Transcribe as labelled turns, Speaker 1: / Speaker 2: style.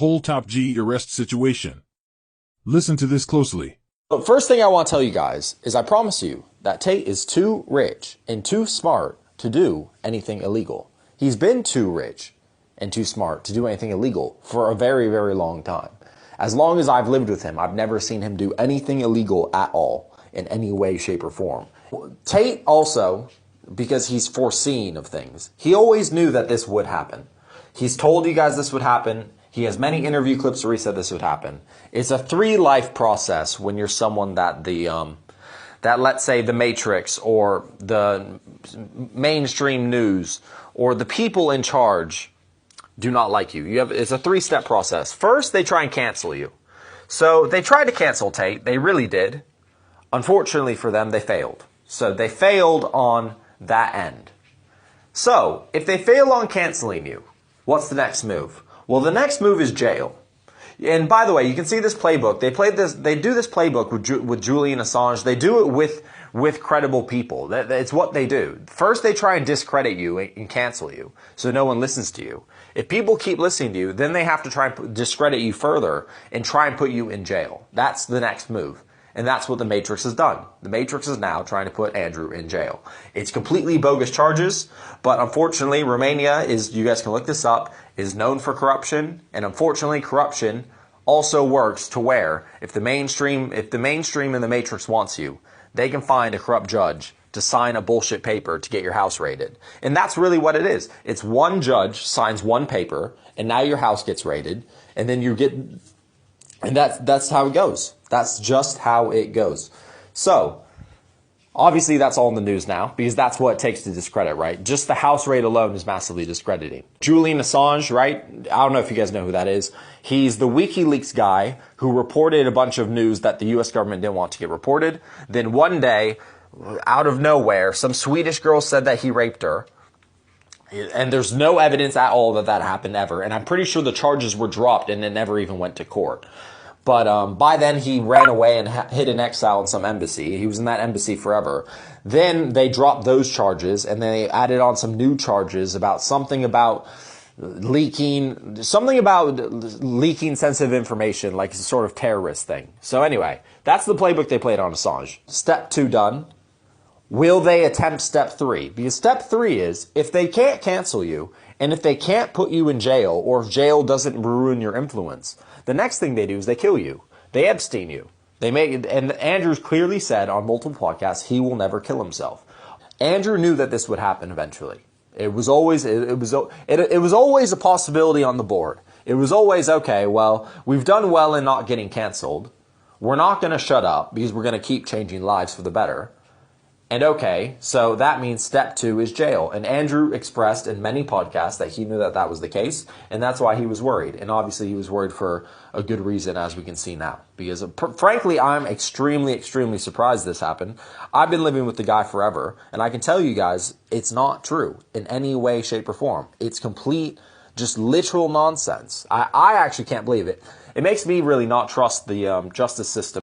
Speaker 1: whole top G arrest situation. Listen to this closely.
Speaker 2: The first thing I want to tell you guys is I promise you that Tate is too rich and too smart to do anything illegal. He's been too rich and too smart to do anything illegal for a very, very long time. As long as I've lived with him, I've never seen him do anything illegal at all in any way, shape, or form. Tate also, because he's foreseen of things, he always knew that this would happen. He's told you guys this would happen. He has many interview clips where he said this would happen. It's a 3-life process when you're someone that that let's say the Matrix or the mainstream news or the people in charge do not like you. It's a 3-step process. First, they try and cancel you. So they tried to cancel Tate. They really did. Unfortunately for them, they failed. So they failed on that end. So if they fail on canceling you, what's the next move? Well, the next move is jail. And by the way, you can see this playbook. They do this playbook with Julian Assange. They do it with credible people. It's what they do. First, they try and discredit you and cancel you, so no one listens to you. If people keep listening to you, then they have to try and discredit you further and try and put you in jail. That's the next move. And that's what the Matrix has done. The Matrix is now trying to put Andrew in jail. It's completely bogus charges, but unfortunately, Romania is, you guys can look this up, is known for corruption, and unfortunately, corruption also works to where if the mainstream and the Matrix wants you, they can find a corrupt judge to sign a bullshit paper to get your house raided. And that's really what it is. It's one judge signs one paper, and now your house gets raided, and then you get... And that's how it goes. That's just how it goes. So, obviously that's all in the news now, because that's what it takes to discredit, right? Just the house raid alone is massively discrediting. Julian Assange, right? I don't know if you guys know who that is. He's the WikiLeaks guy who reported a bunch of news that the US government didn't want to get reported. Then one day, out of nowhere, some Swedish girl said that he raped her. And there's no evidence at all that that happened ever. And I'm pretty sure the charges were dropped and it never even went to court. But by then he ran away and hid in exile in some embassy. He was in that embassy forever. Then they dropped those charges and they added on some new charges about something about leaking sensitive information, like a sort of terrorist thing. So anyway, that's the playbook they played on Assange. Step 2 done. Will they attempt step 3? Because step 3 is, if they can't cancel you, and if they can't put you in jail, or if jail doesn't ruin your influence, the next thing they do is they kill you. They Epstein you. And Andrew's clearly said on multiple podcasts, he will never kill himself. Andrew knew that this would happen eventually. It was always a possibility on the board. It was always, okay, well, we've done well in not getting canceled. We're not going to shut up, because we're going to keep changing lives for the better. And okay, so that means step 2 is jail. And Andrew expressed in many podcasts that he knew that that was the case, and that's why he was worried. And obviously he was worried for a good reason, as we can see now. Because frankly, I'm extremely, extremely surprised this happened. I've been living with the guy forever, and I can tell you guys, it's not true in any way, shape, or form. It's complete, just literal nonsense. I actually can't believe it. It makes me really not trust the justice system.